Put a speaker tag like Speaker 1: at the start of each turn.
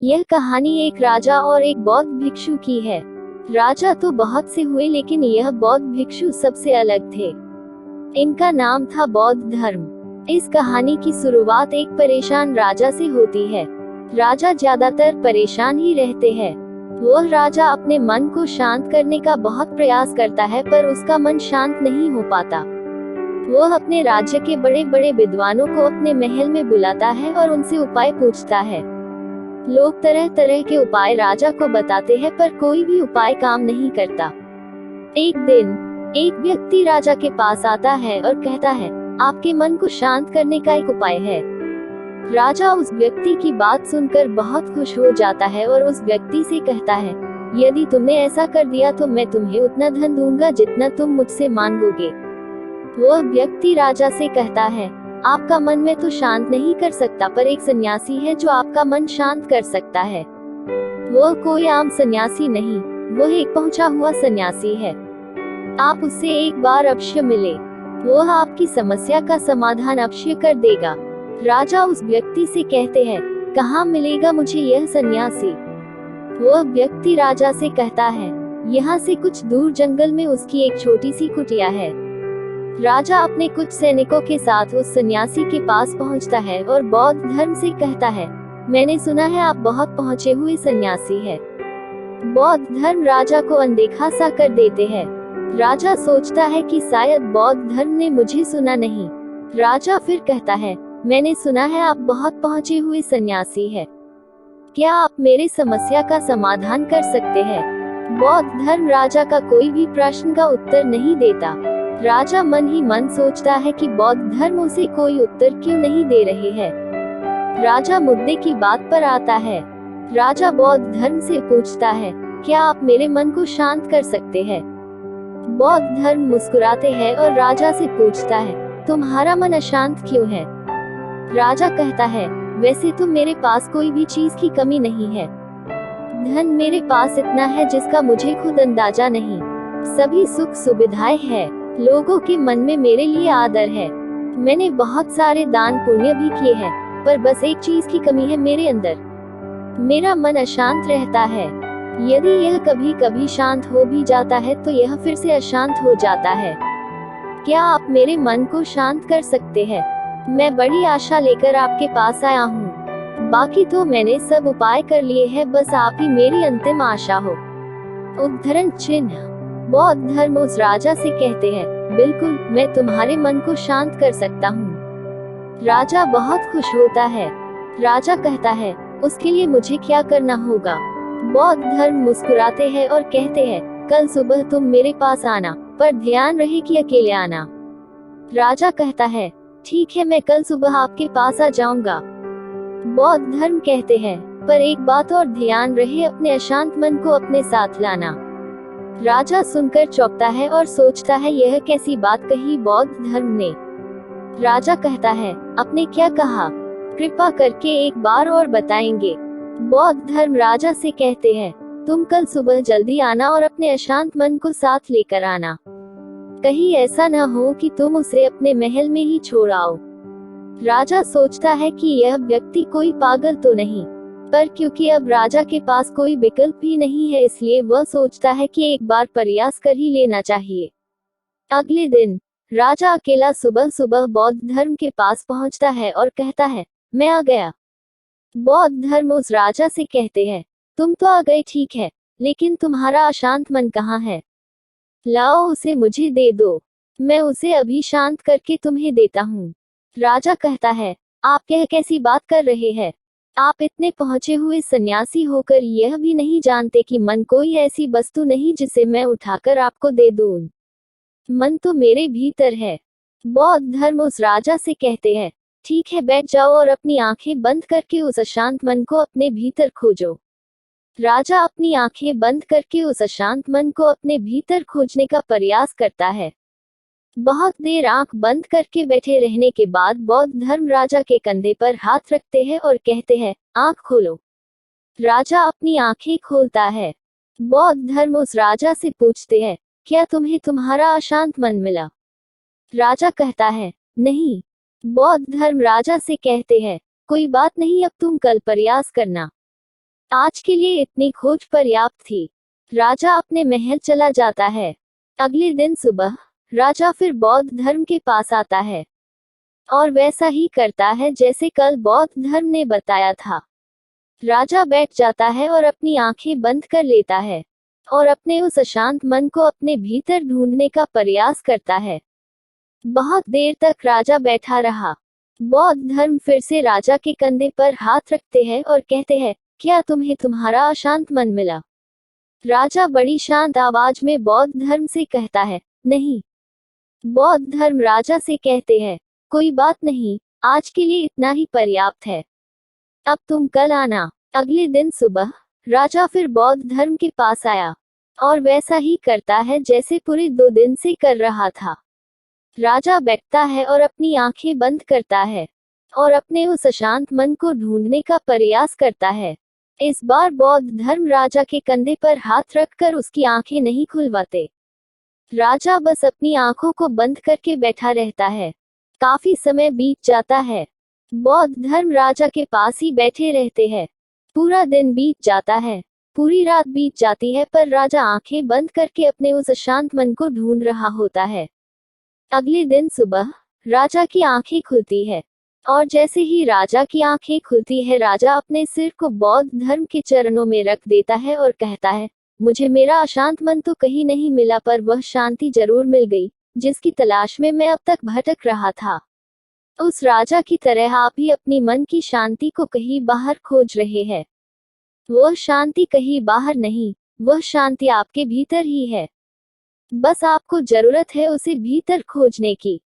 Speaker 1: यह कहानी एक राजा और एक बौद्ध भिक्षु की है। राजा तो बहुत से हुए लेकिन यह बौद्ध भिक्षु सबसे अलग थे। इनका नाम था बौद्ध धर्म। इस कहानी की शुरुआत एक परेशान राजा से होती है। राजा ज्यादातर परेशान ही रहते हैं। वह राजा अपने मन को शांत करने का बहुत प्रयास करता है पर उसका मन शांत नहीं हो पाता। वह अपने राज्य के बड़े बड़े विद्वानों को अपने महल में बुलाता है और उनसे उपाय पूछता है। लोग तरह तरह के उपाय राजा को बताते हैं पर कोई भी उपाय काम नहीं करता। एक दिन एक व्यक्ति राजा के पास आता है और कहता है, आपके मन को शांत करने का एक उपाय है। राजा उस व्यक्ति की बात सुनकर बहुत खुश हो जाता है और उस व्यक्ति से कहता है, यदि तुमने ऐसा कर दिया तो मैं तुम्हें उतना धन दूंगा जितना तुम मुझसे मांगोगे। वह व्यक्ति राजा से कहता है, आपका मन में तो शांत नहीं कर सकता पर एक सन्यासी है जो आपका मन शांत कर सकता है। वह कोई आम सन्यासी नहीं, वह एक पहुंचा हुआ सन्यासी है। आप उससे एक बार अवश्य मिले, वह आपकी समस्या का समाधान अवश्य कर देगा। राजा उस व्यक्ति से कहते हैं, कहाँ मिलेगा मुझे यह सन्यासी? वह व्यक्ति राजा से कहता है, यहाँ से कुछ दूर जंगल में उसकी एक छोटी सी कुटिया है। राजा अपने कुछ सैनिकों के साथ उस सन्यासी के पास पहुंचता है और बौद्ध धर्म से कहता है, मैंने सुना है आप बहुत पहुंचे हुए सन्यासी हैं। बौद्ध धर्म राजा को अनदेखा सा कर देते हैं। राजा सोचता है कि शायद बौद्ध धर्म ने मुझे सुना नहीं। राजा फिर कहता है, मैंने सुना है आप बहुत पहुंचे हुए सन्यासी हैं। क्या आप मेरे समस्या का समाधान कर सकते हैं? बौद्ध धर्म राजा का कोई भी प्रश्न का उत्तर नहीं देता। राजा मन ही मन सोचता है कि बौद्ध धर्म उसे कोई उत्तर क्यों नहीं दे रहे हैं। राजा मुद्दे की बात पर आता है। राजा बौद्ध धर्म से पूछता है, क्या आप मेरे मन को शांत कर सकते हैं? बौद्ध धर्म मुस्कुराते हैं और राजा से पूछता है, तुम्हारा मन अशांत क्यों है? राजा कहता है, वैसे तो मेरे पास कोई भी चीज की कमी नहीं है। धन मेरे पास इतना है जिसका मुझे खुद अंदाजा नहीं। सभी सुख सुविधाएं हैं। लोगों के मन में मेरे लिए आदर है। मैंने बहुत सारे दान पुण्य भी किए हैं पर बस एक चीज की कमी है मेरे अंदर। मेरा मन अशांत रहता है। यदि यह कभी कभी शांत हो भी जाता है तो यह फिर से अशांत हो जाता है। क्या आप मेरे मन को शांत कर सकते हैं? मैं बड़ी आशा लेकर आपके पास आया हूँ। बाकी तो मैंने सब उपाय कर लिए हैं, बस आप ही मेरी अंतिम आशा हो। उद्धरण चिन्ह। बौद्ध धर्म उस राजा से कहते हैं, बिल्कुल, मैं तुम्हारे मन को शांत कर सकता हूँ। राजा बहुत खुश होता है। राजा कहता है, उसके लिए मुझे क्या करना होगा? बौद्ध धर्म मुस्कुराते हैं और कहते हैं, कल सुबह तुम मेरे पास आना, पर ध्यान रहे कि अकेले आना। राजा कहता है, ठीक है, मैं कल सुबह आपके पास आ जाऊंगा। बौद्ध धर्म कहते हैं, पर एक बात और ध्यान रहे, अपने अशांत मन को अपने साथ लाना। राजा सुनकर चौंकता है और सोचता है, यह कैसी बात कही बौद्ध धर्म ने। राजा कहता है, आपने क्या कहा? कृपा करके एक बार और बताएंगे? बौद्ध धर्म राजा से कहते हैं, तुम कल सुबह जल्दी आना और अपने अशांत मन को साथ लेकर आना। कहीं ऐसा न हो कि तुम उसे अपने महल में ही छोड़ आओ। राजा सोचता है कि यह व्यक्ति कोई पागल तो नहीं, पर क्योंकि अब राजा के पास कोई विकल्प ही नहीं है इसलिए वह सोचता है कि एक बार प्रयास कर ही लेना चाहिए। अगले दिन राजा अकेला सुबह सुबह बौद्ध धर्म के पास पहुंचता है और कहता है, मैं आ गया। बौद्ध धर्म उस राजा से कहते हैं, तुम तो आ गए ठीक है, लेकिन तुम्हारा अशांत मन कहाँ है? लाओ उसे मुझे दे दो, मैं उसे अभी शांत करके तुम्हें देता हूँ। राजा कहता है, आप यह कैसी बात कर रहे हैं? आप इतने पहुंचे हुए सन्यासी होकर यह भी नहीं जानते कि मन कोई ऐसी वस्तु नहीं जिसे मैं उठाकर आपको दे दूं। मन तो मेरे भीतर है। बौद्ध धर्म उस राजा से कहते हैं, ठीक है, बैठ जाओ और अपनी आंखें बंद करके उस अशांत मन को अपने भीतर खोजो। राजा अपनी आंखें बंद करके उस अशांत मन को अपने भीतर खोजने का प्रयास करता है। बहुत देर आंख बंद करके बैठे रहने के बाद बौद्ध धर्म राजा के कंधे पर हाथ रखते हैं और कहते हैं, आंख खोलो। राजा अपनी आंखें खोलता है। बौद्ध धर्म उस राजा से पूछते हैं, क्या तुम्हें तुम्हारा अशांत मन मिला? राजा कहता है, नहीं। बौद्ध धर्म राजा से कहते हैं, कोई बात नहीं, अब तुम कल प्रयास करना। आज के लिए इतनी खोज पर्याप्त थी। राजा अपने महल चला जाता है। अगले दिन सुबह राजा फिर बौद्ध धर्म के पास आता है और वैसा ही करता है जैसे कल बौद्ध धर्म ने बताया था। राजा बैठ जाता है और अपनी आंखें बंद कर लेता है और अपने उस अशांत मन को अपने भीतर ढूंढने का प्रयास करता है। बहुत देर तक राजा बैठा रहा। बौद्ध धर्म फिर से राजा के कंधे पर हाथ रखते हैं और कहते हैं, क्या तुम्हें तुम्हारा अशांत मन मिला? राजा बड़ी शांत आवाज में बौद्ध धर्म से कहता है, नहीं। बौद्ध धर्म राजा से कहते हैं, कोई बात नहीं, आज के लिए इतना ही पर्याप्त है। अब तुम कल आना। अगले दिन सुबह राजा फिर बौद्ध धर्म के पास आया और वैसा ही करता है जैसे पूरे 2 दिन से कर रहा था। राजा बैठता है और अपनी आंखें बंद करता है और अपने उस अशांत मन को ढूंढने का प्रयास करता है। इस बार बौद्ध धर्म राजा के कंधे पर हाथ रखकर उसकी आंखें नहीं खुलवाते। राजा बस अपनी आंखों को बंद करके बैठा रहता है। काफी समय बीत जाता है। बौद्ध धर्म राजा के पास ही बैठे रहते हैं। पूरा दिन बीत जाता है, पूरी रात बीत जाती है, पर राजा आंखें बंद करके अपने उस अशांत मन को ढूंढ रहा होता है। अगले दिन सुबह राजा की आंखें खुलती है और जैसे ही राजा की आंखें खुलती है, राजा अपने सिर को बौद्ध धर्म के चरणों में रख देता है और कहता है, मुझे मेरा अशांत मन तो कहीं नहीं मिला, पर वह शांति जरूर मिल गई जिसकी तलाश में मैं अब तक भटक रहा था। उस राजा की तरह आप भी अपनी मन की शांति को कहीं बाहर खोज रहे हैं। वह शांति कहीं बाहर नहीं, वह शांति आपके भीतर ही है। बस आपको जरूरत है उसे भीतर खोजने की।